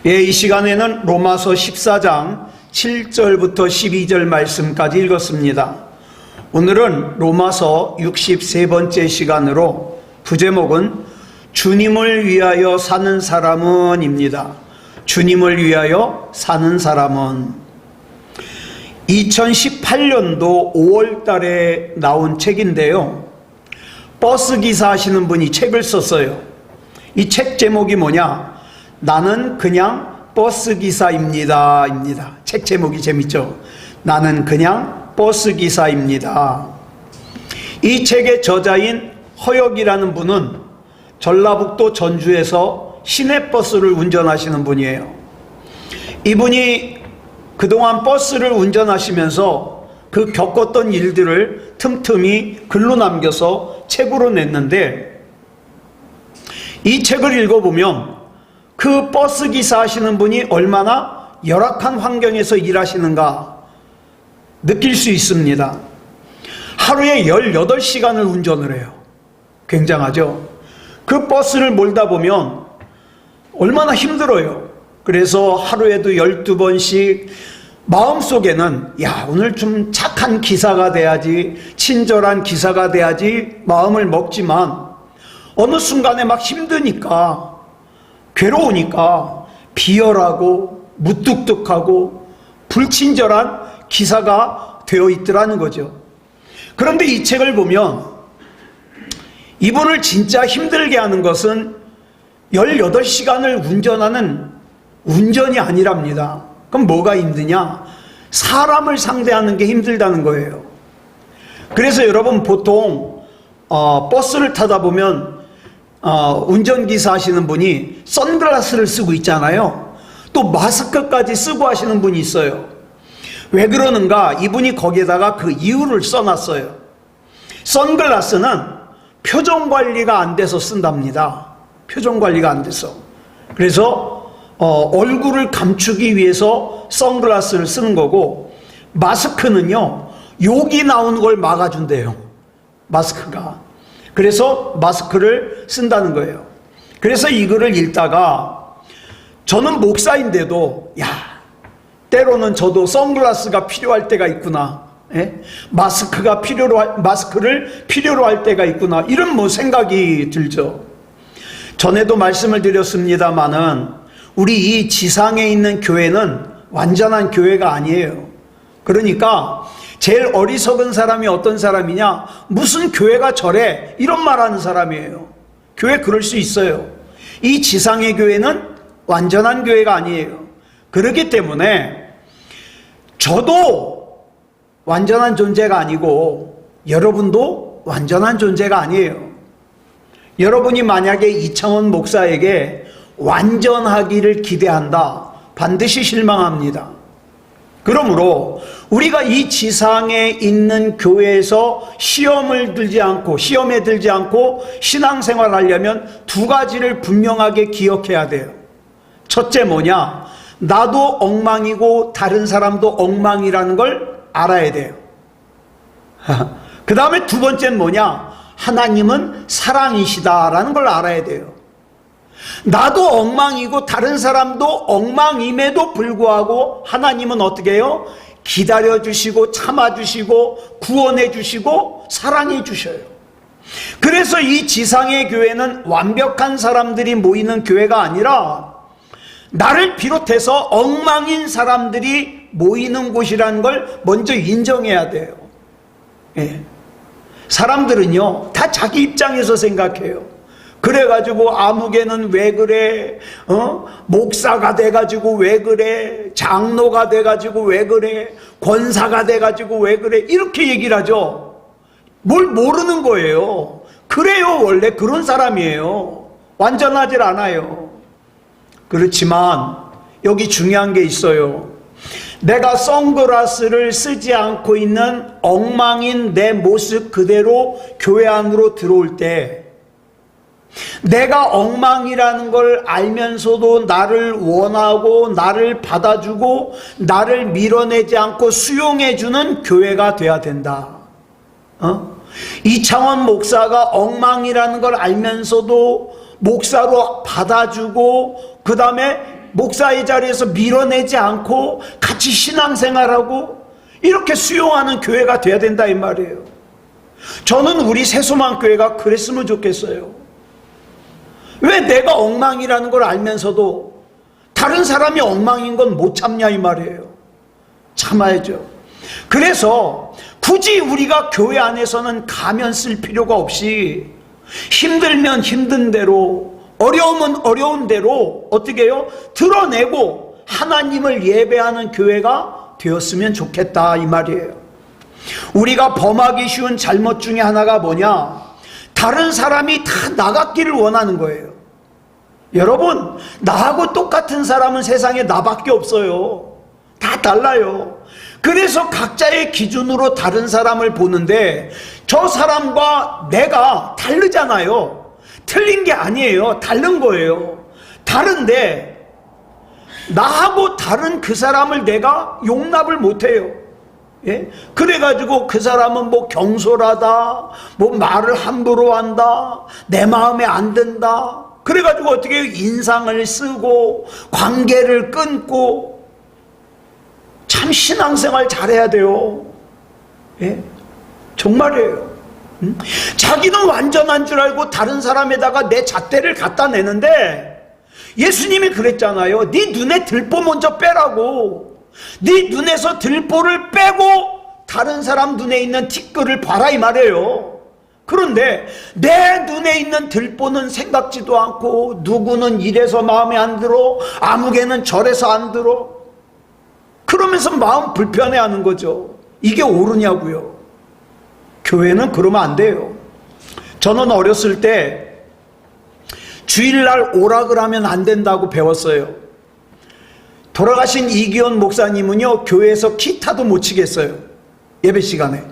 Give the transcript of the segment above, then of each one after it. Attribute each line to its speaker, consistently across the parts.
Speaker 1: 예, 이 시간에는 로마서 14장 7절부터 12절 말씀까지 읽었습니다. 오늘은 로마서 63번째 시간으로 부제목은 주님을 위하여 사는 사람은 입니다. 주님을 위하여 사는 사람은 2018년도 5월 달에 나온 책인데요. 버스 기사 하시는 분이 책을 썼어요. 이 책 제목이 뭐냐? 나는 그냥 버스 기사입니다. 입니다. 책 제목이 재밌죠? 나는 그냥 버스 기사입니다. 이 책의 저자인 허혁이라는 분은 전라북도 전주에서 시내버스를 운전하시는 분이에요. 이분이 그동안 버스를 운전하시면서 그 겪었던 일들을 틈틈이 글로 남겨서 책으로 냈는데, 이 책을 읽어보면 그 버스 기사 하시는 분이 얼마나 열악한 환경에서 일하시는가 느낄 수 있습니다. 하루에 18시간을 운전을 해요. 굉장하죠? 그 버스를 몰다 보면 얼마나 힘들어요. 그래서 하루에도 12번씩 마음속에는 오늘 좀 착한 기사가 돼야지, 친절한 기사가 돼야지 마음을 먹지만 어느 순간에 막 힘드니까, 괴로우니까 비열하고 무뚝뚝하고 불친절한 기사가 되어 있더라는 거죠. 그런데 이 책을 보면 이분을 진짜 힘들게 하는 것은 18시간을 운전하는 운전이 아니랍니다. 그럼 뭐가 힘드냐? 사람을 상대하는 게 힘들다는 거예요. 그래서 여러분 보통 버스를 타다 보면 운전기사 하시는 분이 선글라스를 쓰고 있잖아요. 또 마스크까지 쓰고 하시는 분이 있어요. 왜 그러는가? 이분이 거기에다가 그 이유를 써놨어요. 선글라스는 표정 관리가 안 돼서 쓴답니다. 표정 관리가 안 돼서. 그래서 얼굴을 감추기 위해서 선글라스를 쓰는 거고, 마스크는요 욕이 나오는 걸 막아준대요. 마스크가. 그래서 마스크를 쓴다는 거예요. 그래서 이 글을 읽다가 저는 목사인데도 때로는 저도 선글라스가 필요할 때가 있구나, 마스크를 필요로 할 때가 있구나, 이런 생각이 들죠. 전에도 말씀을 드렸습니다마는 우리 이 지상에 있는 교회는 완전한 교회가 아니에요. 그러니까 제일 어리석은 사람이 어떤 사람이냐? 무슨 교회가 저래? 이런 말하는 사람이에요. 교회 그럴 수 있어요. 이 지상의 교회는 완전한 교회가 아니에요. 그렇기 때문에 저도 완전한 존재가 아니고 여러분도 완전한 존재가 아니에요. 여러분이 만약에 이창원 목사에게 완전하기를 기대한다, 반드시 실망합니다. 그러므로 우리가 이 지상에 있는 교회에서 시험에 들지 않고 신앙생활을 하려면 두 가지를 분명하게 기억해야 돼요. 첫째 뭐냐? 나도 엉망이고 다른 사람도 엉망이라는 걸 알아야 돼요. 그 다음에 두 번째는 뭐냐? 하나님은 사랑이시다라는 걸 알아야 돼요. 나도 엉망이고 다른 사람도 엉망임에도 불구하고 하나님은 어떻게 해요? 기다려주시고 참아주시고 구원해주시고 사랑해주셔요. 그래서 이 지상의 교회는 완벽한 사람들이 모이는 교회가 아니라 나를 비롯해서 엉망인 사람들이 모이는 곳이라는 걸 먼저 인정해야 돼요. 사람들은요 다 자기 입장에서 생각해요. 그래가지고 아무개는 왜 그래? 목사가 돼가지고 왜 그래? 장로가 돼가지고 왜 그래? 권사가 돼가지고 왜 그래? 이렇게 얘기를 하죠. 뭘 모르는 거예요. 그래요. 원래 그런 사람이에요. 완전하질 않아요. 그렇지만 여기 중요한 게 있어요. 내가 선글라스를 쓰지 않고 있는 엉망인 내 모습 그대로 교회 안으로 들어올 때, 내가 엉망이라는 걸 알면서도 나를 원하고 나를 받아주고 나를 밀어내지 않고 수용해주는 교회가 돼야 된다. 이창원 목사가 엉망이라는 걸 알면서도 목사로 받아주고 그 다음에 목사의 자리에서 밀어내지 않고 같이 신앙생활하고 이렇게 수용하는 교회가 돼야 된다 이 말이에요. 저는 우리 새소망교회가 그랬으면 좋겠어요. 왜 내가 엉망이라는 걸 알면서도 다른 사람이 엉망인 건 못 참냐 이 말이에요. 참아야죠. 그래서 굳이 우리가 교회 안에서는 가면 쓸 필요가 없이 힘들면 힘든 대로, 어려우면 어려운 대로 어떻게 해요? 드러내고 하나님을 예배하는 교회가 되었으면 좋겠다 이 말이에요. 우리가 범하기 쉬운 잘못 중에 하나가 뭐냐? 다른 사람이 다 나갔기를 원하는 거예요. 여러분, 나하고 똑같은 사람은 세상에 나밖에 없어요. 다 달라요. 그래서 각자의 기준으로 다른 사람을 보는데 저 사람과 내가 다르잖아요. 틀린 게 아니에요. 다른 거예요. 다른데 나하고 다른 그 사람을 내가 용납을 못해요. 예? 그래가지고 그 사람은 뭐 경솔하다, 뭐 말을 함부로 한다, 내 마음에 안 든다. 그래가지고 어떻게 해요? 인상을 쓰고 관계를 끊고. 참 신앙생활 잘해야 돼요. 예? 정말이에요. 자기는 완전한 줄 알고 다른 사람에다가 내 잣대를 갖다 내는데 예수님이 그랬잖아요. 네 눈에 들보 먼저 빼라고. 네 눈에서 들보를 빼고 다른 사람 눈에 있는 티끌을 봐라 이 말이에요. 그런데 내 눈에 있는 들보는 생각지도 않고 누구는 이래서 마음에 안 들어, 아무개는 저래서 안 들어. 그러면서 마음 불편해하는 거죠. 이게 옳으냐고요. 교회는 그러면 안 돼요. 저는 어렸을 때 주일날 오락을 하면 안 된다고 배웠어요. 돌아가신 이기원 목사님은요, 교회에서 기타도 못 치겠어요. 예배 시간에.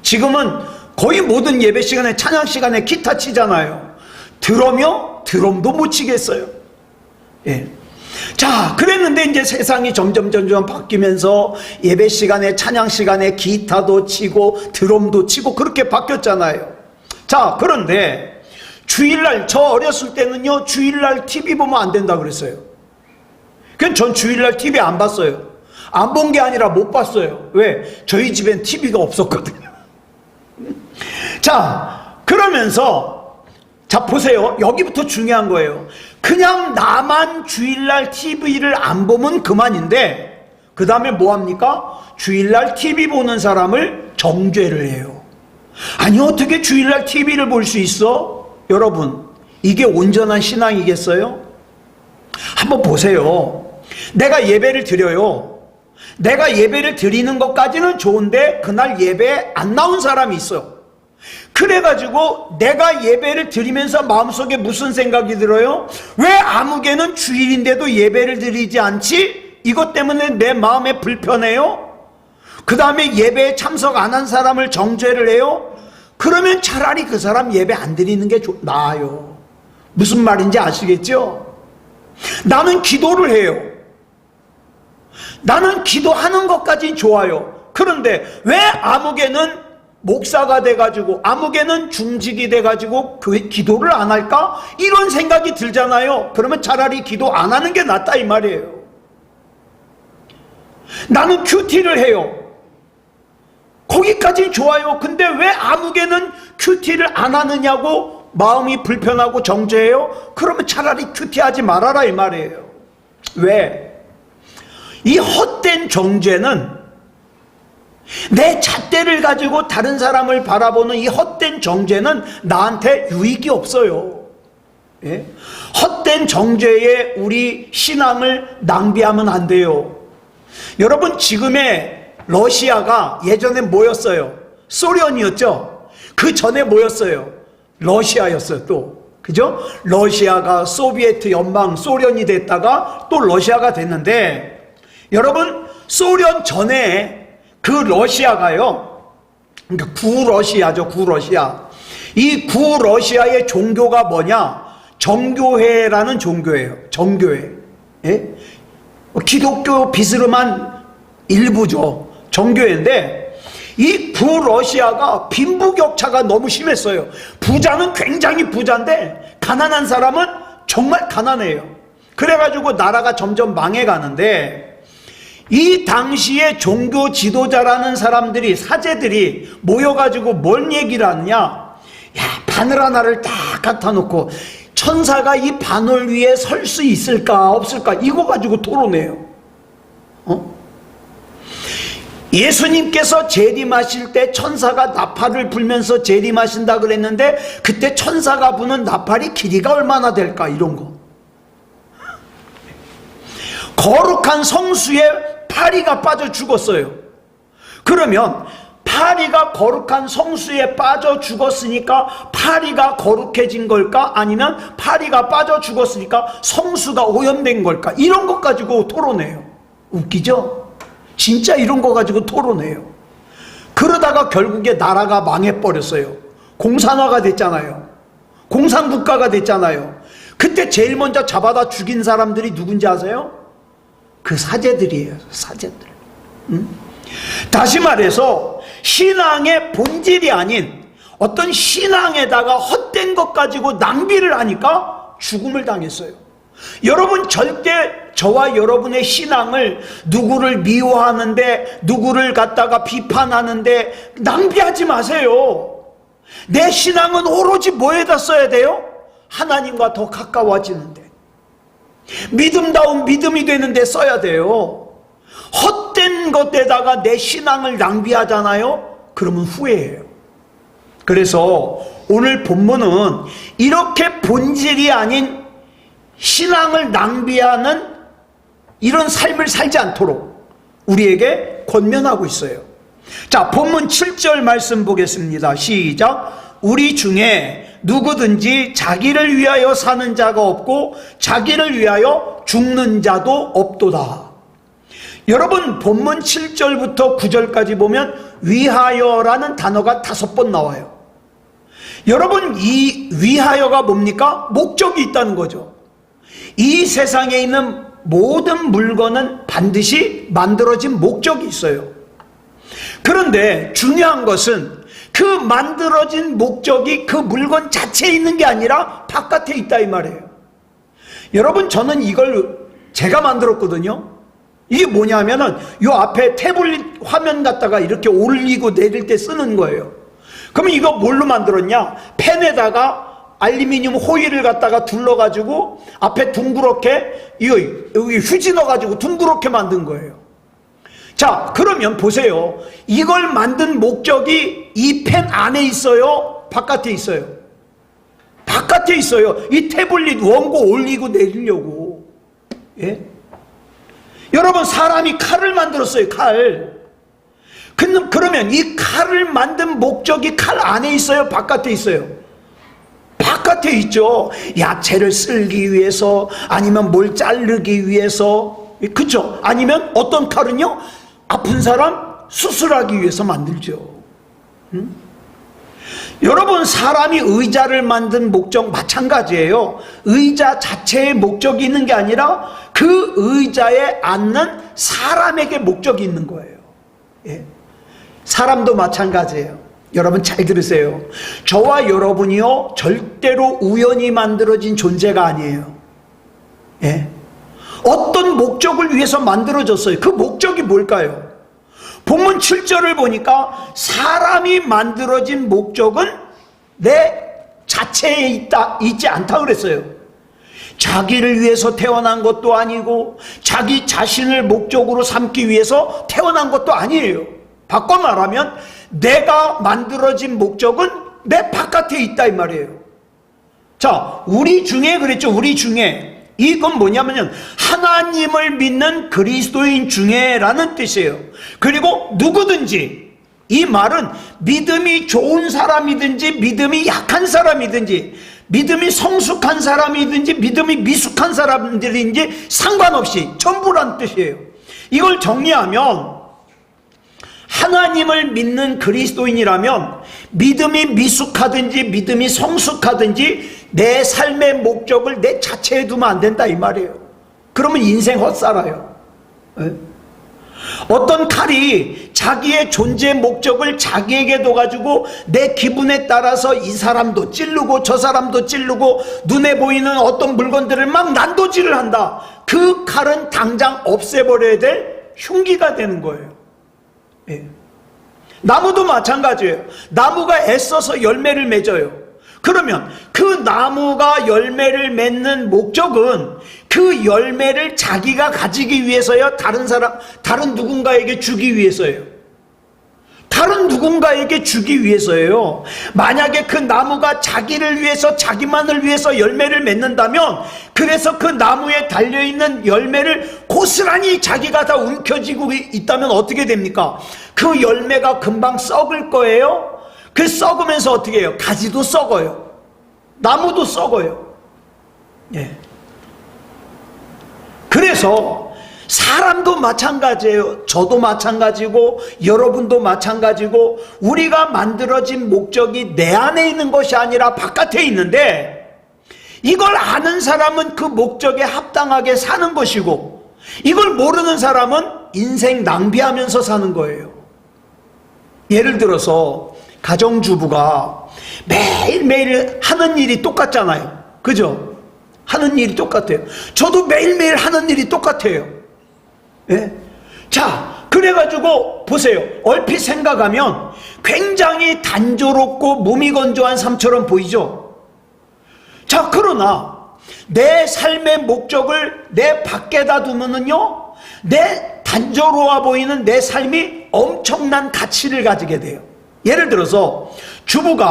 Speaker 1: 지금은 거의 모든 예배 시간에, 찬양 시간에 기타 치잖아요. 드럼이요? 드럼도 못 치겠어요. 예. 자, 그랬는데 이제 세상이 점점 바뀌면서 예배 시간에, 찬양 시간에 기타도 치고 드럼도 치고 그렇게 바뀌었잖아요. 자, 그런데 주일날, 저 어렸을 때는요, 주일날 TV 보면 안 된다 그랬어요. 그냥 전 주일날 TV 안 봤어요. 안 본 게 아니라 못 봤어요. 왜? 저희 집엔 TV가 없었거든요. 자, 그러면서 자, 보세요. 여기부터 중요한 거예요. 그냥 나만 주일날 TV를 안 보면 그만인데 그 다음에 뭐합니까? 주일날 TV 보는 사람을 정죄를 해요. 아니, 어떻게 주일날 TV를 볼 수 있어? 여러분, 이게 온전한 신앙이겠어요? 한번 보세요. 내가 예배를 드려요. 내가 예배를 드리는 것까지는 좋은데 그날 예배에 안 나온 사람이 있어. 그래가지고 내가 예배를 드리면서 마음속에 무슨 생각이 들어요? 왜 아무개는 주일인데도 예배를 드리지 않지? 이것 때문에 내 마음에 불편해요? 그 다음에 예배에 참석 안 한 사람을 정죄를 해요? 그러면 차라리 그 사람 예배 안 드리는 게 나아요. 무슨 말인지 아시겠죠? 나는 기도를 해요. 나는 기도하는 것까지 좋아요. 그런데 왜 아무개는 목사가 돼가지고, 아무개는 중직이 돼가지고 기도를 안 할까? 이런 생각이 들잖아요. 그러면 차라리 기도 안 하는 게 낫다 이 말이에요. 나는 큐티를 해요. 거기까지 좋아요. 근데 왜 아무개는 큐티를 안 하느냐고 마음이 불편하고 정죄해요? 그러면 차라리 큐티하지 말아라 이 말이에요. 왜? 이 헛된 정죄는, 내 잣대를 가지고 다른 사람을 바라보는 이 헛된 정죄는 나한테 유익이 없어요. 예? 헛된 정죄에 우리 신앙을 낭비하면 안 돼요. 여러분, 지금의 러시아가 예전에 뭐였어요? 소련이었죠? 그 전에 뭐였어요? 러시아였어요. 또 그죠? 러시아가 소비에트 연방, 소련이 됐다가 또 러시아가 됐는데, 여러분, 소련 전에 그 러시아가요, 그러니까 구러시아죠. 구러시아. 이 구러시아의 종교가 뭐냐? 정교회라는 종교예요. 정교회. 예? 기독교 비스름한 일부죠. 정교회인데 이 구러시아가 빈부격차가 너무 심했어요. 부자는 굉장히 부자인데 가난한 사람은 정말 가난해요. 그래가지고 나라가 점점 망해가는데, 이 당시에 종교 지도자라는 사람들이, 사제들이 모여가지고 뭔 얘기를 하느냐, 야, 바늘 하나를 딱 갖다 놓고 천사가 이 바늘 위에 설 수 있을까 없을까 이거 가지고 토론해요. 예수님께서 재림하실 때 천사가 나팔을 불면서 재림하신다 그랬는데, 그때 천사가 부는 나팔이 길이가 얼마나 될까, 이런 거. 거룩한 성수에 파리가 빠져 죽었어요. 그러면 파리가 거룩한 성수에 빠져 죽었으니까 파리가 거룩해진 걸까, 아니면 파리가 빠져 죽었으니까 성수가 오염된 걸까, 이런 것 가지고 토론해요. 웃기죠? 진짜 이런 거 가지고 토론해요. 그러다가 결국에 나라가 망해버렸어요. 공산화가 됐잖아요. 공산국가가 됐잖아요. 그때 제일 먼저 잡아다 죽인 사람들이 누군지 아세요? 그 사제들이에요. 사제들. 다시 말해서 신앙의 본질이 아닌 어떤 신앙에다가 헛된 것 가지고 낭비를 하니까 죽음을 당했어요. 여러분, 절대 저와 여러분의 신앙을 누구를 미워하는데, 누구를 갖다가 비판하는데 낭비하지 마세요. 내 신앙은 오로지 뭐에다 써야 돼요? 하나님과 더 가까워지는데, 믿음다운 믿음이 되는데 써야 돼요. 헛된 것에다가 내 신앙을 낭비하잖아요? 그러면 후회해요. 그래서 오늘 본문은 이렇게 본질이 아닌 신앙을 낭비하는 이런 삶을 살지 않도록 우리에게 권면하고 있어요. 자, 본문 7절 말씀 보겠습니다. 시작. 우리 중에 누구든지 자기를 위하여 사는 자가 없고 자기를 위하여 죽는 자도 없도다. 여러분, 본문 7절부터 9절까지 보면 위하여라는 단어가 5번 나와요. 여러분, 이 위하여가 뭡니까? 목적이 있다는 거죠. 이 세상에 있는 모든 물건은 반드시 만들어진 목적이 있어요. 그런데 중요한 것은 그 만들어진 목적이 그 물건 자체에 있는 게 아니라 바깥에 있다, 이 말이에요. 여러분, 저는 이걸 제가 만들었거든요. 이게 뭐냐면은 요 앞에 태블릿 화면 갖다가 이렇게 올리고 내릴 때 쓰는 거예요. 그러면 이거 뭘로 만들었냐? 펜에다가 알루미늄 호일을 갖다가 둘러가지고 앞에 둥그렇게 이거 여기 휴지 넣어가지고 둥그렇게 만든 거예요. 자, 그러면 보세요. 이걸 만든 목적이 이 펜 안에 있어요? 바깥에 있어요? 바깥에 있어요. 이 태블릿 원고 올리고 내리려고. 예? 여러분, 사람이 칼을 만들었어요. 칼. 그러면 이 칼을 만든 목적이 칼 안에 있어요? 바깥에 있어요? 바깥에 있죠. 야채를 썰기 위해서, 아니면 뭘 자르기 위해서, 그쵸? 아니면 어떤 칼은요, 아픈 사람 수술하기 위해서 만들죠. 여러분, 사람이 의자를 만든 목적 마찬가지예요. 의자 자체에 목적이 있는 게 아니라 그 의자에 앉는 사람에게 목적이 있는 거예요. 예? 사람도 마찬가지예요. 여러분 잘 들으세요. 저와 여러분이요, 절대로 우연히 만들어진 존재가 아니에요. 예? 어떤 목적을 위해서 만들어졌어요. 그 목적이 뭘까요? 본문 7절을 보니까 사람이 만들어진 목적은 내 자체에 있지 않다 그랬어요. 자기를 위해서 태어난 것도 아니고 자기 자신을 목적으로 삼기 위해서 태어난 것도 아니에요. 바꿔 말하면 내가 만들어진 목적은 내 바깥에 있다, 이 말이에요. 자, 우리 중에 그랬죠. 우리 중에. 이건 뭐냐면요, 하나님을 믿는 그리스도인 중에라는 뜻이에요. 그리고 누구든지, 이 말은 믿음이 좋은 사람이든지 믿음이 약한 사람이든지 믿음이 성숙한 사람이든지 믿음이 미숙한 사람들인지 상관없이 전부란 뜻이에요. 이걸 정리하면 하나님을 믿는 그리스도인이라면 믿음이 미숙하든지 믿음이 성숙하든지 내 삶의 목적을 내 자체에 두면 안 된다, 이 말이에요. 그러면 인생 헛살아요. 어떤 칼이 자기의 존재 목적을 자기에게 둬가지고 내 기분에 따라서 이 사람도 찌르고 저 사람도 찌르고 눈에 보이는 어떤 물건들을 막 난도질을 한다. 그 칼은 당장 없애버려야 될 흉기가 되는 거예요. 예. 나무도 마찬가지예요. 나무가 애써서 열매를 맺어요. 그러면 그 나무가 열매를 맺는 목적은 그 열매를 자기가 가지기 위해서요? 다른 누군가에게 주기 위해서예요. 다른 누군가에게 주기 위해서예요. 만약에 그 나무가 자기를 위해서, 자기만을 위해서 열매를 맺는다면, 그래서 그 나무에 달려있는 열매를 고스란히 자기가 다 움켜쥐고 있다면 어떻게 됩니까? 그 열매가 금방 썩을 거예요. 그 썩으면서 어떻게 해요? 가지도 썩어요. 나무도 썩어요. 예. 그래서 사람도 마찬가지예요. 저도 마찬가지고 여러분도 마찬가지고, 우리가 만들어진 목적이 내 안에 있는 것이 아니라 바깥에 있는데, 이걸 아는 사람은 그 목적에 합당하게 사는 것이고, 이걸 모르는 사람은 인생 낭비하면서 사는 거예요. 예를 들어서 가정주부가 매일매일 하는 일이 똑같잖아요. 그죠? 하는 일이 똑같아요. 저도 매일매일 하는 일이 똑같아요. 예? 자, 그래가지고 보세요. 얼핏 생각하면 굉장히 단조롭고 무미건조한 삶처럼 보이죠? 자, 그러나 내 삶의 목적을 내 밖에다 두면은요, 내 단조로워 보이는 내 삶이 엄청난 가치를 가지게 돼요. 예를 들어서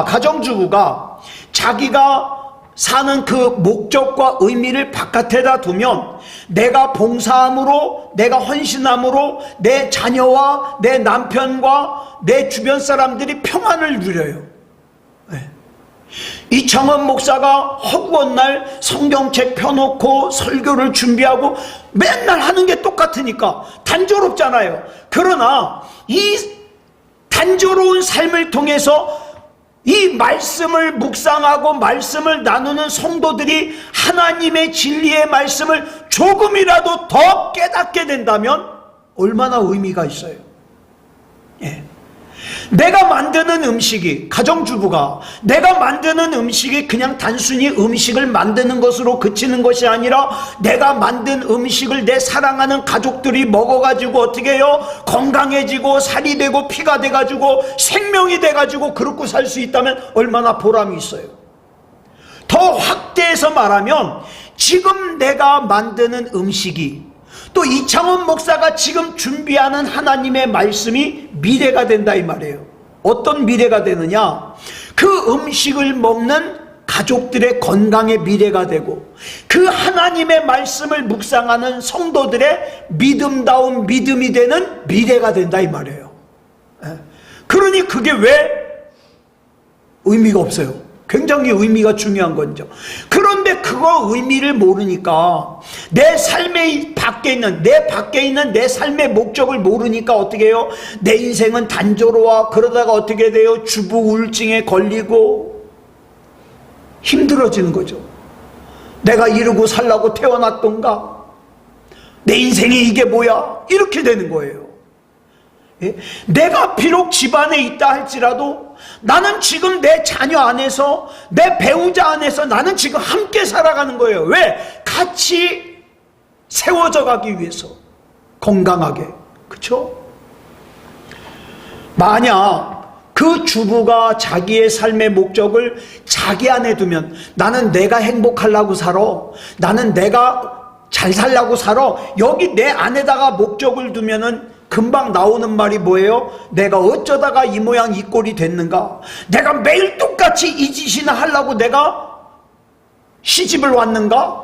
Speaker 1: 가정주부가 자기가 사는 그 목적과 의미를 바깥에다 두면, 내가 봉사함으로, 내가 헌신함으로 내 자녀와 내 남편과 내 주변 사람들이 평안을 누려요. 네. 이창원 목사가 허구한 날 성경책 펴놓고 설교를 준비하고 맨날 하는 게 똑같으니까 단조롭잖아요. 그러나 이 단조로운 삶을 통해서 이 말씀을 묵상하고 말씀을 나누는 성도들이 하나님의 진리의 말씀을 조금이라도 더 깨닫게 된다면 얼마나 의미가 있어요. 예. 내가 만드는 음식이, 가정주부가 내가 만드는 음식이 그냥 단순히 음식을 만드는 것으로 그치는 것이 아니라, 내가 만든 음식을 내 사랑하는 가족들이 먹어가지고 어떻게 해요? 건강해지고 살이 되고 피가 돼가지고 생명이 돼가지고 그렇게 살 수 있다면 얼마나 보람이 있어요. 더 확대해서 말하면, 지금 내가 만드는 음식이, 또 이창원 목사가 지금 준비하는 하나님의 말씀이 미래가 된다 이 말이에요. 어떤 미래가 되느냐? 그 음식을 먹는 가족들의 건강의 미래가 되고, 그 하나님의 말씀을 묵상하는 성도들의 믿음다운 믿음이 되는 미래가 된다 이 말이에요. 그러니 그게 왜 의미가 없어요? 굉장히 의미가 중요한 거죠. 그런데 그거 의미를 모르니까, 내 삶의 밖에 있는 내 삶의 목적을 모르니까 어떻게 해요? 내 인생은 단조로워. 그러다가 어떻게 돼요? 주부 우울증에 걸리고 힘들어지는 거죠. 내가 이러고 살라고 태어났던가? 내 인생이 이게 뭐야? 이렇게 되는 거예요. 예? 내가 비록 집안에 있다 할지라도 나는 지금 내 자녀 안에서, 내 배우자 안에서 나는 지금 함께 살아가는 거예요. 왜? 같이 세워져 가기 위해서. 건강하게. 그쵸? 만약 그 주부가 자기의 삶의 목적을 자기 안에 두면, 나는 내가 행복하려고 살아, 나는 내가 잘 살려고 살아, 여기 내 안에다가 목적을 두면은 금방 나오는 말이 뭐예요? 내가 어쩌다가 이 모양 이 꼴이 됐는가? 내가 매일 똑같이 이 짓이나 하려고 내가 시집을 왔는가?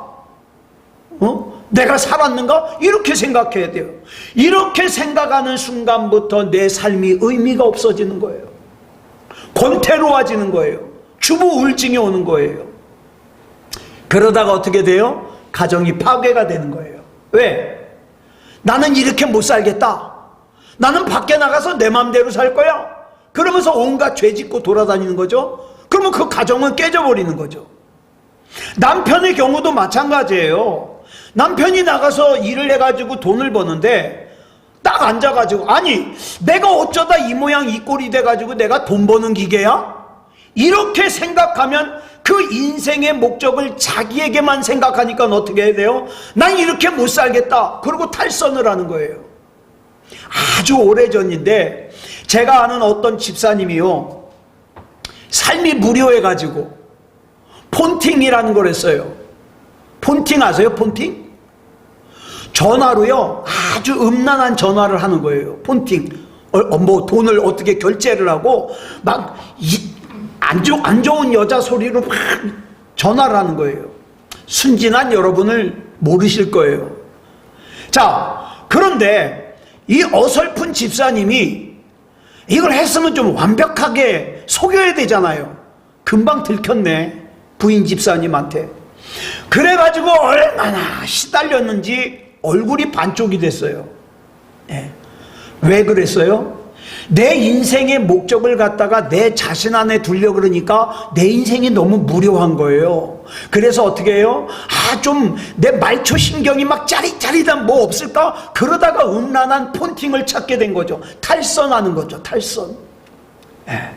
Speaker 1: 내가 살았는가? 이렇게 생각해야 돼요. 이렇게 생각하는 순간부터 내 삶이 의미가 없어지는 거예요. 권태로워지는 거예요. 주부 우울증이 오는 거예요. 그러다가 어떻게 돼요? 가정이 파괴가 되는 거예요. 왜? 나는 이렇게 못 살겠다. 나는 밖에 나가서 내 맘대로 살 거야. 그러면서 온갖 죄 짓고 돌아다니는 거죠. 그러면 그 가정은 깨져버리는 거죠. 남편의 경우도 마찬가지예요. 남편이 나가서 일을 해가지고 돈을 버는데 딱 앉아가지고, 아니 내가 어쩌다 이 모양 이 꼴이 돼가지고 내가 돈 버는 기계야? 이렇게 생각하면 그 인생의 목적을 자기에게만 생각하니까 어떻게 해야 돼요? 난 이렇게 못 살겠다. 그리고 탈선을 하는 거예요. 아주 오래전인데 제가 아는 어떤 집사님이요, 삶이 무료해가지고 폰팅이라는 걸 했어요. 폰팅 아세요? 폰팅? 전화로요, 아주 음란한 전화를 하는 거예요. 폰팅. 뭐 돈을 어떻게 결제를 하고 막 안 좋은 여자 소리로 막 전화를 하는 거예요. 순진한 여러분을 모르실 거예요. 자, 그런데 이 어설픈 집사님이 이걸 했으면 좀 완벽하게 속여야 되잖아요. 금방 들켰네, 부인 집사님한테. 그래가지고 얼마나 시달렸는지 얼굴이 반쪽이 됐어요. 네. 왜 그랬어요? 내 인생의 목적을 갖다가 내 자신 안에 두려 그러니까 내 인생이 너무 무료한 거예요. 그래서 어떻게 해요? 좀 내 말초 신경이 막 짜릿짜릿한 뭐 없을까? 그러다가 음란한 폰팅을 찾게 된 거죠. 탈선하는 거죠. 탈선. 네.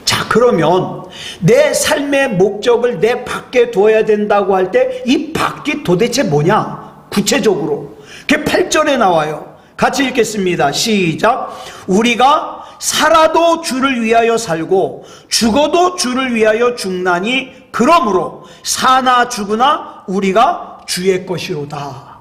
Speaker 1: 자, 그러면 내 삶의 목적을 내 밖에 둬야 된다고 할 때 이 밖이 도대체 뭐냐? 구체적으로. 그게 8절에 나와요. 같이 읽겠습니다. 시작. 우리가 살아도 주를 위하여 살고 죽어도 주를 위하여 죽나니 그러므로 사나 죽으나 우리가 주의 것이로다.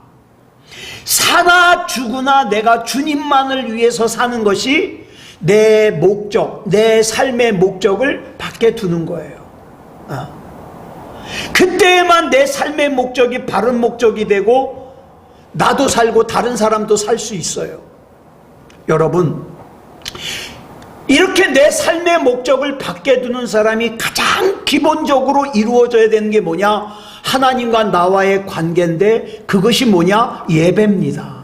Speaker 1: 사나 죽으나 내가 주님만을 위해서 사는 것이 내 목적, 내 삶의 목적을 밖에 두는 거예요. 그때만 내 삶의 목적이 바른 목적이 되고 나도 살고 다른 사람도 살 수 있어요. 여러분, 이렇게 내 삶의 목적을 밖에 두는 사람이 가장 기본적으로 이루어져야 되는 게 뭐냐? 하나님과 나와의 관계인데 그것이 뭐냐? 예배입니다.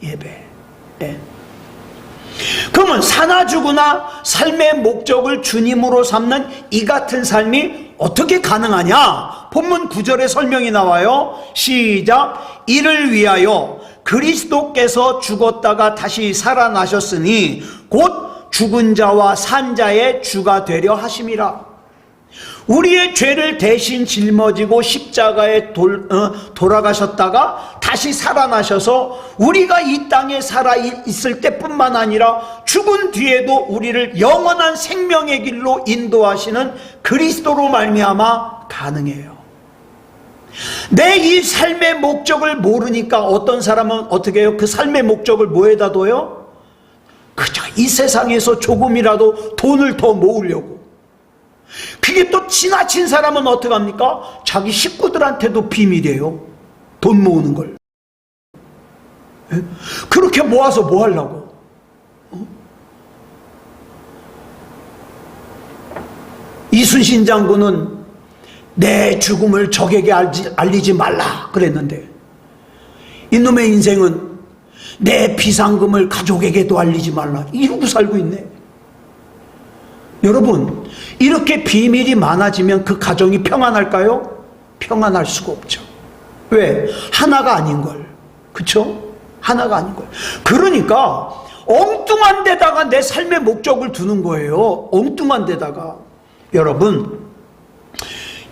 Speaker 1: 예배. 예. 그러면 사나 죽으나 삶의 목적을 주님으로 삼는 이 같은 삶이 어떻게 가능하냐? 본문 9절에 설명이 나와요. 시작. 이를 위하여 그리스도께서 죽었다가 다시 살아나셨으니 곧 죽은 자와 산 자의 주가 되려 하심이라. 우리의 죄를 대신 짊어지고 십자가에 돌아가셨다가 다시 살아나셔서 우리가 이 땅에 살아있을 때뿐만 아니라 죽은 뒤에도 우리를 영원한 생명의 길로 인도하시는 그리스도로 말미암아 가능해요. 내 이 삶의 목적을 모르니까 어떤 사람은 어떻게 해요? 그 삶의 목적을 뭐에다 둬요? 그저 이 세상에서 조금이라도 돈을 더 모으려고. 그게 또 지나친 사람은 어떻게 합니까? 자기 식구들한테도 비밀이에요. 돈 모으는 걸. 예? 그렇게 모아서 뭐 하려고? 이순신 장군은 내 죽음을 적에게 알리지 말라 그랬는데 이놈의 인생은 내 비상금을 가족에게도 알리지 말라 이러고 살고 있네. 여러분, 이렇게 비밀이 많아지면 그 가정이 평안할까요? 평안할 수가 없죠. 왜? 하나가 아닌 걸. 그쵸? 하나가 아닌 걸. 그러니까 엉뚱한 데다가 내 삶의 목적을 두는 거예요. 엉뚱한 데다가. 여러분,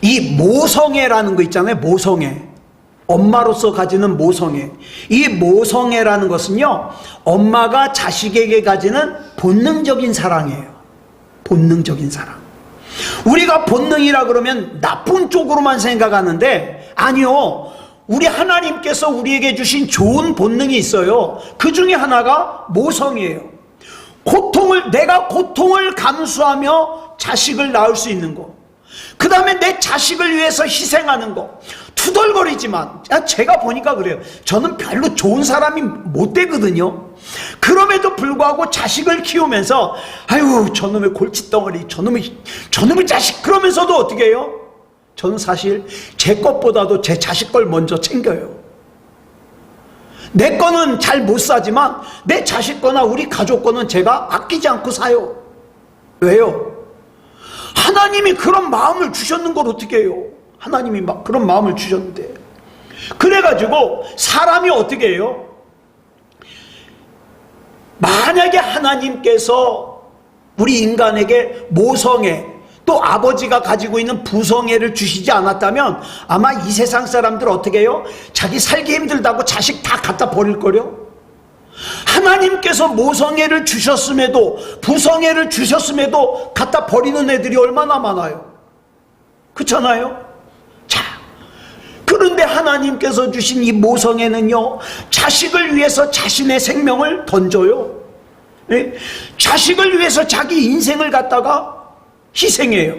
Speaker 1: 이 모성애라는 거 있잖아요. 모성애. 엄마로서 가지는 모성애. 이 모성애라는 것은요, 엄마가 자식에게 가지는 본능적인 사랑이에요. 본능적인 사랑. 우리가 본능이라 그러면 나쁜 쪽으로만 생각하는데 아니요. 우리 하나님께서 우리에게 주신 좋은 본능이 있어요. 그 중에 하나가 모성이에요. 내가 고통을 감수하며 자식을 낳을 수 있는 거. 그 다음에 내 자식을 위해서 희생하는 거. 투덜거리지만 제가 보니까 그래요. 저는 별로 좋은 사람이 못 되거든요. 그럼에도 불구하고 자식을 키우면서 아유 저놈의 골칫덩어리 저놈의 자식 그러면서도 어떻게 해요? 저는 사실 제 것보다도 제 자식 걸 먼저 챙겨요. 내 거는 잘 못 사지만 내 자식 거나 우리 가족 거는 제가 아끼지 않고 사요. 왜요? 하나님이 그런 마음을 주셨는 걸 어떻게 해요? 하나님이 막 그런 마음을 주셨는데. 그래가지고 사람이 어떻게 해요? 만약에 하나님께서 우리 인간에게 모성애, 또 아버지가 가지고 있는 부성애를 주시지 않았다면 아마 이 세상 사람들 어떻게 해요? 자기 살기 힘들다고 자식 다 갖다 버릴걸요? 하나님께서 모성애를 주셨음에도, 부성애를 주셨음에도 갖다 버리는 애들이 얼마나 많아요? 그렇잖아요? 자, 그런데 하나님께서 주신 이 모성애는요, 자식을 위해서 자신의 생명을 던져요. 네? 자식을 위해서 자기 인생을 갖다가 희생해요.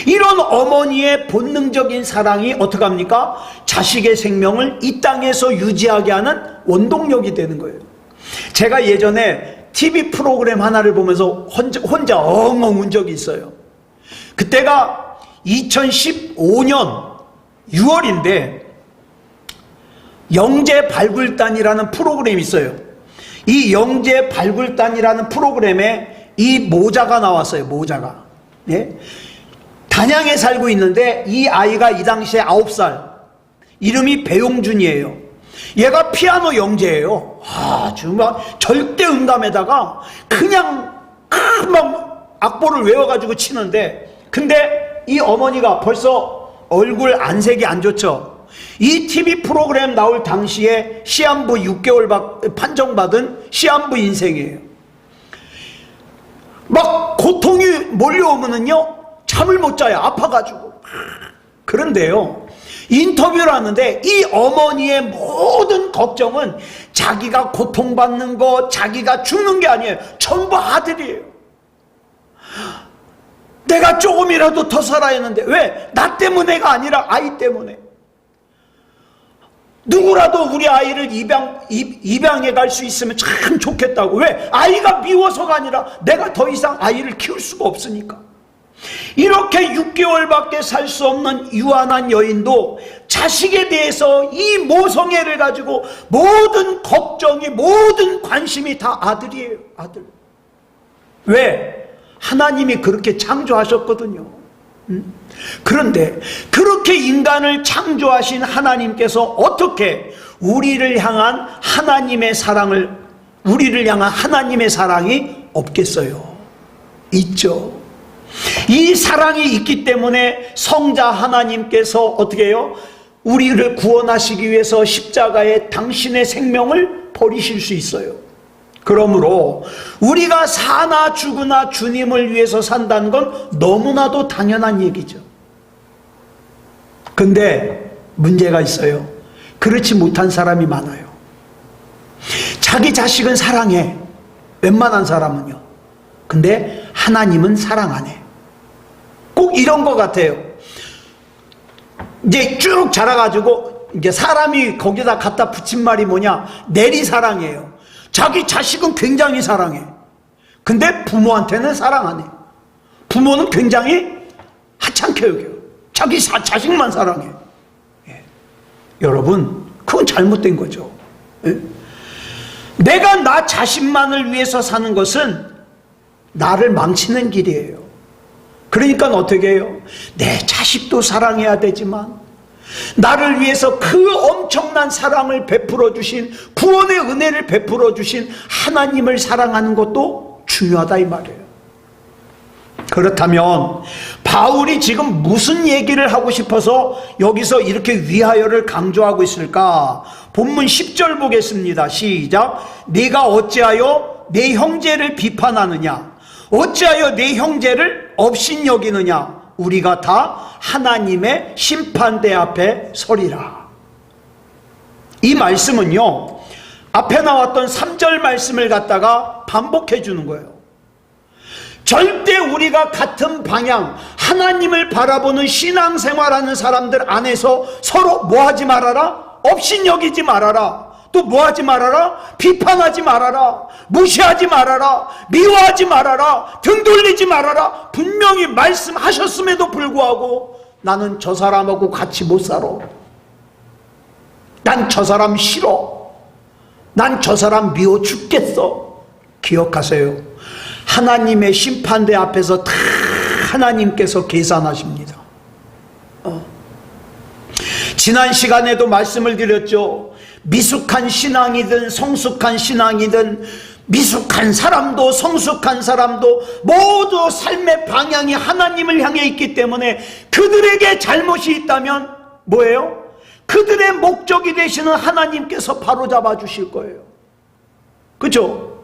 Speaker 1: 이런 어머니의 본능적인 사랑이 어떻게 합니까? 자식의 생명을 이 땅에서 유지하게 하는 원동력이 되는 거예요. 제가 예전에 TV 프로그램 하나를 보면서 혼자 엉엉 운 적이 있어요. 그때가 2015년 6월인데 영재 발굴단이라는 프로그램이 있어요. 이 영재 발굴단이라는 프로그램에 이 모자가 나왔어요. 모자가. 예? 단양에 살고 있는데 이 아이가 이 당시에 9살, 이름이 배용준이에요. 얘가 피아노 영재예요. 정말 절대 음감에다가 그냥 막 악보를 외워가지고 치는데, 근데 이 어머니가 벌써 얼굴 안색이 안 좋죠. 이 TV 프로그램 나올 당시에 시한부 6개월 판정받은 시한부 인생이에요. 막 고통이 몰려오면은요, 잠을 못 자요. 아파가지고. 그런데요, 인터뷰를 하는데 이 어머니의 모든 걱정은 자기가 고통받는 거, 자기가 죽는 게 아니에요. 전부 아들이에요. 내가 조금이라도 더 살아야 했는데, 왜? 나 때문에가 아니라 아이 때문에. 누구라도 우리 아이를 입양해 갈 수 있으면 참 좋겠다고. 왜? 아이가 미워서가 아니라 내가 더 이상 아이를 키울 수가 없으니까. 이렇게 6개월밖에 살 수 없는 유한한 여인도 자식에 대해서 이 모성애를 가지고 모든 걱정이, 모든 관심이 다 아들이에요. 아들. 왜? 하나님이 그렇게 창조하셨거든요. 그런데 그렇게 인간을 창조하신 하나님께서 어떻게 우리를 향한 하나님의 사랑이 없겠어요? 있죠. 이 사랑이 있기 때문에 성자 하나님께서 어떻게 해요? 우리를 구원하시기 위해서 십자가에 당신의 생명을 버리실 수 있어요. 그러므로 우리가 사나 죽으나 주님을 위해서 산다는 건 너무나도 당연한 얘기죠. 근데 문제가 있어요. 그렇지 못한 사람이 많아요. 자기 자식은 사랑해, 웬만한 사람은요. 근데 하나님은 사랑 안 해. 꼭 이런 것 같아요. 이제 쭉 자라가지고 이제 사람이 거기다 갖다 붙인 말이 뭐냐? 내리사랑이에요. 자기 자식은 굉장히 사랑해. 근데 부모한테는 사랑 안 해. 부모는 굉장히 하찮게 여겨요. 자기 자식만 사랑해. 예. 여러분, 그건 잘못된 거죠. 예? 내가 나 자신만을 위해서 사는 것은 나를 망치는 길이에요. 그러니까 어떻게 해요? 내 자식도 사랑해야 되지만 나를 위해서 그 엄청난 사랑을 베풀어 주신, 구원의 은혜를 베풀어 주신 하나님을 사랑하는 것도 중요하다 이 말이에요. 그렇다면 바울이 지금 무슨 얘기를 하고 싶어서 여기서 이렇게 위하여를 강조하고 있을까? 본문 10절 보겠습니다. 시작. 네가 어찌하여 내 형제를 비판하느냐? 어찌하여 내 형제를 업신여기느냐? 우리가 다 하나님의 심판대 앞에 서리라. 이 말씀은요, 앞에 나왔던 3절 말씀을 갖다가 반복해 주는 거예요. 절대 우리가 같은 방향, 하나님을 바라보는 신앙생활하는 사람들 안에서 서로 뭐하지 말아라? 업신여기지 말아라. 또 뭐하지 말아라? 비판하지 말아라. 무시하지 말아라. 미워하지 말아라. 등 돌리지 말아라. 분명히 말씀하셨음에도 불구하고 나는 저 사람하고 같이 못 살아. 난 저 사람 싫어. 난 저 사람 미워 죽겠어. 기억하세요. 하나님의 심판대 앞에서 다 하나님께서 계산하십니다. 지난 시간에도 말씀을 드렸죠. 미숙한 신앙이든 성숙한 신앙이든 미숙한 사람도 성숙한 사람도 모두 삶의 방향이 하나님을 향해 있기 때문에 그들에게 잘못이 있다면 뭐예요? 그들의 목적이 되시는 하나님께서 바로잡아 주실 거예요. 그렇죠?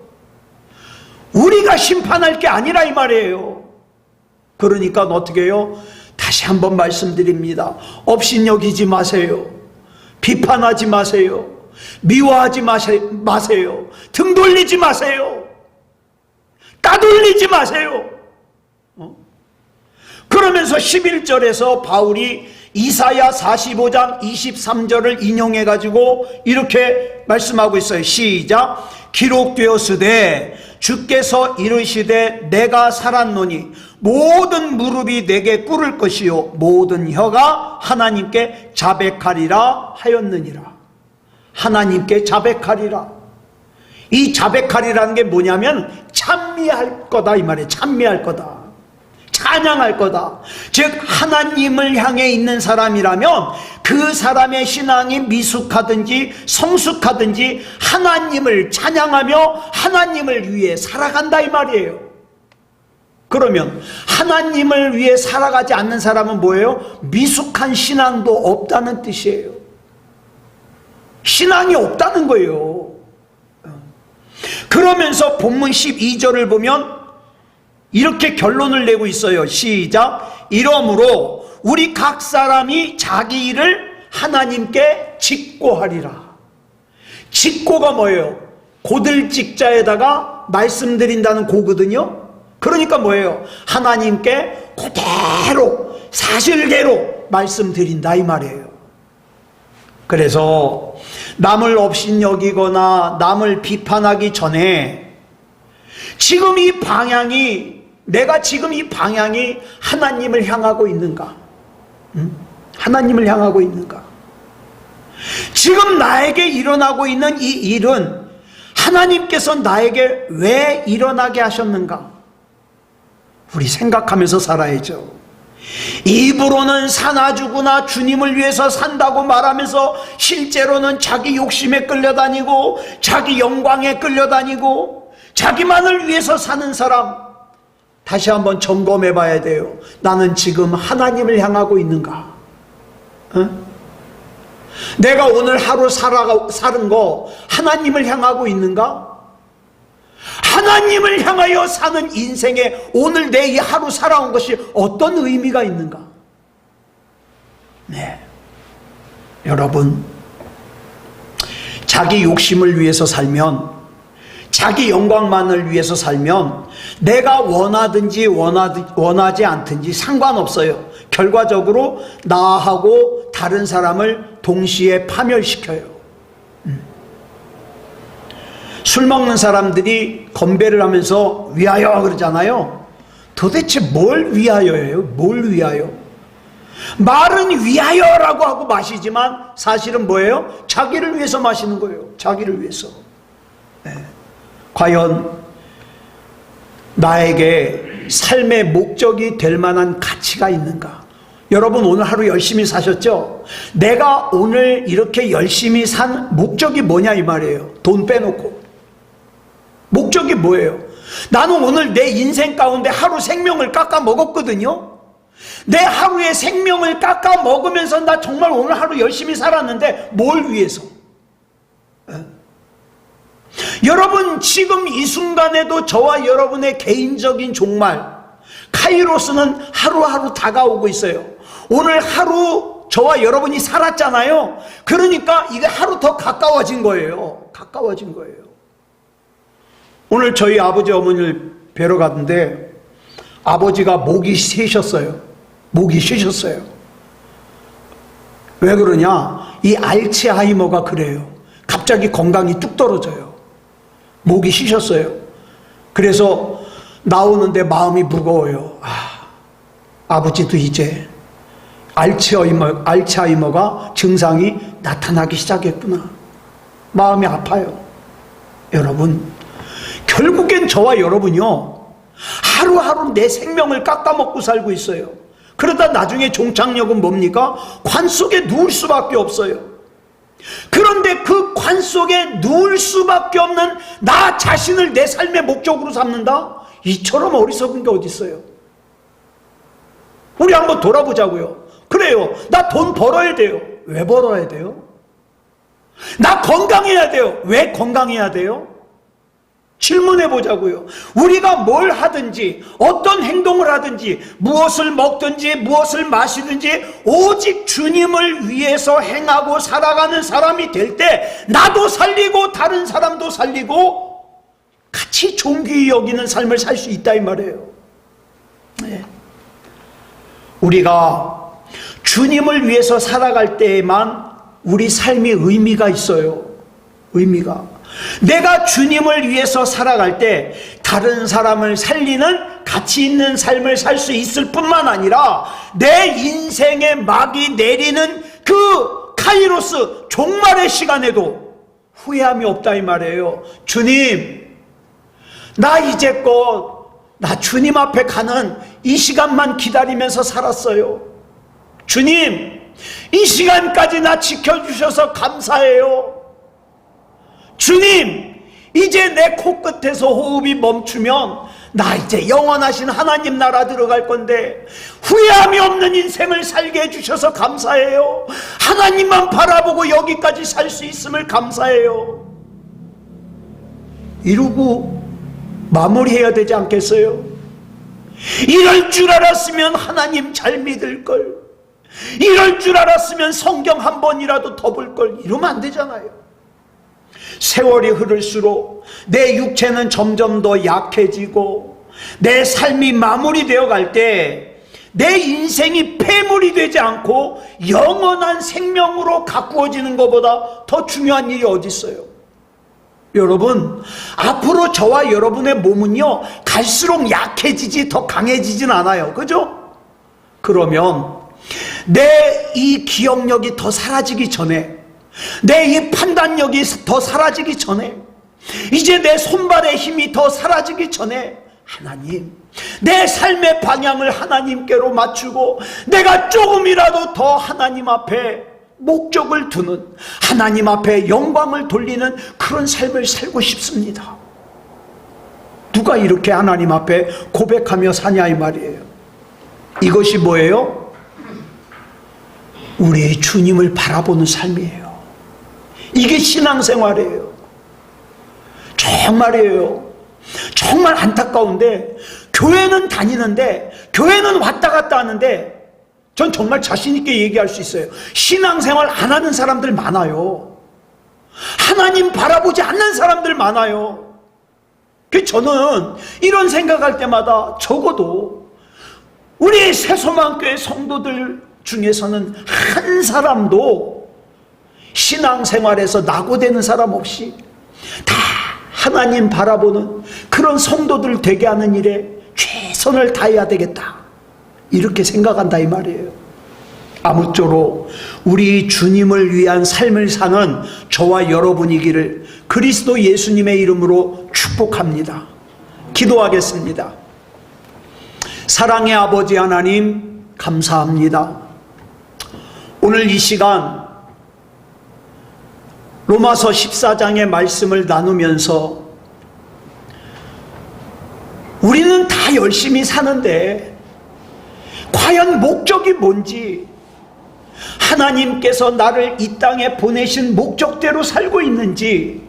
Speaker 1: 우리가 심판할 게 아니라 이 말이에요. 그러니까 어떻게 해요? 다시 한번 말씀드립니다. 업신여기지 마세요. 비판하지 마세요. 미워하지 마세요. 등 돌리지 마세요. 따돌리지 마세요. 그러면서 11절에서 바울이 이사야 45장 23절을 인용해 가지고 이렇게 말씀하고 있어요. 시작. 기록되었으되 주께서 이르시되 내가 살았노니 모든 무릎이 내게 꿇을 것이요 모든 혀가 하나님께 자백하리라 하였느니라. 하나님께 자백하리라. 이 자백하리라는 게 뭐냐면 찬미할 거다 이 말이에요. 찬미할 거다. 찬양할 거다. 즉 하나님을 향해 있는 사람이라면 그 사람의 신앙이 미숙하든지 성숙하든지 하나님을 찬양하며 하나님을 위해 살아간다 이 말이에요. 그러면 하나님을 위해 살아가지 않는 사람은 뭐예요? 미숙한 신앙도 없다는 뜻이에요. 신앙이 없다는 거예요. 그러면서 본문 12절을 보면 이렇게 결론을 내고 있어요. 시작. 이러므로 우리 각 사람이 자기 일을 하나님께 직고하리라. 직고가 뭐예요? 고들직자에다가 말씀드린다는 고거든요. 그러니까 뭐예요? 하나님께 그대로 사실대로 말씀드린다 이 말이에요. 그래서 남을 업신여기거나 남을 비판하기 전에 지금 이 방향이 내가 지금 이 방향이 하나님을 향하고 있는가? 하나님을 향하고 있는가? 지금 나에게 일어나고 있는 이 일은 하나님께서 나에게 왜 일어나게 하셨는가? 우리 생각하면서 살아야죠. 입으로는 사나 죽으나 주님을 위해서 산다고 말하면서 실제로는 자기 욕심에 끌려다니고 자기 영광에 끌려다니고 자기만을 위해서 사는 사람, 다시 한번 점검해 봐야 돼요. 나는 지금 하나님을 향하고 있는가? 내가 오늘 하루 사는 거 하나님을 향하고 있는가? 하나님을 향하여 사는 인생에 오늘 내 이 하루 살아온 것이 어떤 의미가 있는가? 네, 여러분, 자기 욕심을 위해서 살면, 자기 영광만을 위해서 살면 내가 원하든지 원하지 않든지 상관없어요. 결과적으로 나하고 다른 사람을 동시에 파멸시켜요. 술 먹는 사람들이 건배를 하면서 위하여 그러잖아요. 도대체 뭘 위하여예요? 뭘 위하여? 말은 위하여라고 하고 마시지만 사실은 뭐예요? 자기를 위해서 마시는 거예요. 자기를 위해서. 네. 과연 나에게 삶의 목적이 될 만한 가치가 있는가? 여러분 오늘 하루 열심히 사셨죠? 내가 오늘 이렇게 열심히 산 목적이 뭐냐 이 말이에요. 돈 빼놓고. 목적이 뭐예요? 나는 오늘 내 인생 가운데 하루 생명을 깎아 먹었거든요. 내 하루의 생명을 깎아 먹으면서 나 정말 오늘 하루 열심히 살았는데 뭘 위해서? 여러분 지금 이 순간에도 저와 여러분의 개인적인 종말 카이로스는 하루하루 다가오고 있어요. 오늘 하루 저와 여러분이 살았잖아요. 그러니까 이게 하루 더 가까워진 거예요. 가까워진 거예요. 오늘 저희 아버지 어머니를 뵈러 갔는데 아버지가 목이 쉬셨어요. 목이 쉬셨어요. 왜 그러냐? 이 알츠하이머가 그래요. 갑자기 건강이 뚝 떨어져요. 목이 쉬셨어요. 그래서 나오는데 마음이 무거워요. 아버지도 이제 알츠하이머가 증상이 나타나기 시작했구나. 마음이 아파요. 여러분, 결국엔 저와 여러분이요, 하루하루 내 생명을 깎아먹고 살고 있어요. 그러다 나중에 종착역은 뭡니까? 관 속에 누울 수밖에 없어요. 그런데 그 관 속에 누울 수밖에 없는 나 자신을 내 삶의 목적으로 삼는다? 이처럼 어리석은 게 어디 있어요? 우리 한번 돌아보자고요. 그래요, 나 돈 벌어야 돼요. 왜 벌어야 돼요? 나 건강해야 돼요. 왜 건강해야 돼요? 질문해 보자고요. 우리가 뭘 하든지 어떤 행동을 하든지 무엇을 먹든지 무엇을 마시든지 오직 주님을 위해서 행하고 살아가는 사람이 될 때 나도 살리고 다른 사람도 살리고 같이 존귀히 여기는 삶을 살 수 있다 이 말이에요. 네. 우리가 주님을 위해서 살아갈 때에만 우리 삶이 의미가 있어요. 의미가. 내가 주님을 위해서 살아갈 때 다른 사람을 살리는 가치 있는 삶을 살 수 있을 뿐만 아니라 내 인생의 막이 내리는 그 카이로스 종말의 시간에도 후회함이 없다 이 말이에요. 주님, 나 이제껏 나 주님 앞에 가는 이 시간만 기다리면서 살았어요. 주님, 이 시간까지 나 지켜주셔서 감사해요. 주님, 이제 내 코끝에서 호흡이 멈추면 나 이제 영원하신 하나님 나라 들어갈 건데 후회함이 없는 인생을 살게 해주셔서 감사해요. 하나님만 바라보고 여기까지 살 수 있음을 감사해요. 이러고 마무리해야 되지 않겠어요? 이럴 줄 알았으면 하나님 잘 믿을걸, 이럴 줄 알았으면 성경 한 번이라도 더 볼걸, 이러면 안 되잖아요. 세월이 흐를수록 내 육체는 점점 더 약해지고 내 삶이 마무리되어 갈 때 내 인생이 폐물이 되지 않고 영원한 생명으로 가꾸어지는 것보다 더 중요한 일이 어디 있어요? 여러분, 앞으로 저와 여러분의 몸은요 갈수록 약해지지 더 강해지진 않아요. 그죠? 그러면 내 이 기억력이 더 사라지기 전에, 내 이 판단력이 더 사라지기 전에, 이제 내 손발의 힘이 더 사라지기 전에 하나님, 내 삶의 방향을 하나님께로 맞추고 내가 조금이라도 더 하나님 앞에 목적을 두는, 하나님 앞에 영광을 돌리는 그런 삶을 살고 싶습니다. 누가 이렇게 하나님 앞에 고백하며 사냐 이 말이에요. 이것이 뭐예요? 우리 주님을 바라보는 삶이에요. 이게 신앙생활이에요. 정말이에요. 정말 안타까운데 교회는 다니는데, 교회는 왔다 갔다 하는데 전 정말 자신 있게 얘기할 수 있어요. 신앙생활 안 하는 사람들 많아요. 하나님 바라보지 않는 사람들 많아요. 저는 이런 생각할 때마다 적어도 우리 새소망교회 성도들 중에서는 한 사람도 신앙생활에서 낙오되는 사람 없이 다 하나님 바라보는 그런 성도들 되게 하는 일에 최선을 다해야 되겠다, 이렇게 생각한다 이 말이에요. 아무쪼록 우리 주님을 위한 삶을 사는 저와 여러분이기를 그리스도 예수님의 이름으로 축복합니다. 기도하겠습니다. 사랑의 아버지 하나님, 감사합니다. 오늘 이 시간 로마서 14장의 말씀을 나누면서 우리는 다 열심히 사는데 과연 목적이 뭔지, 하나님께서 나를 이 땅에 보내신 목적대로 살고 있는지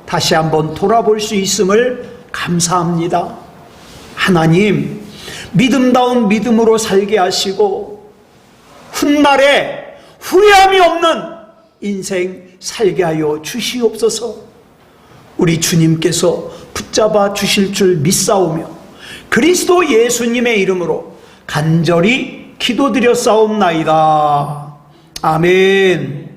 Speaker 1: 다시 한번 돌아볼 수 있음을 감사합니다. 하나님, 믿음다운 믿음으로 살게 하시고 훗날에 후회함이 없는 인생 살게 하여 주시옵소서. 우리 주님께서 붙잡아 주실 줄 믿사오며 그리스도 예수님의 이름으로 간절히 기도드렸사옵나이다. 아멘.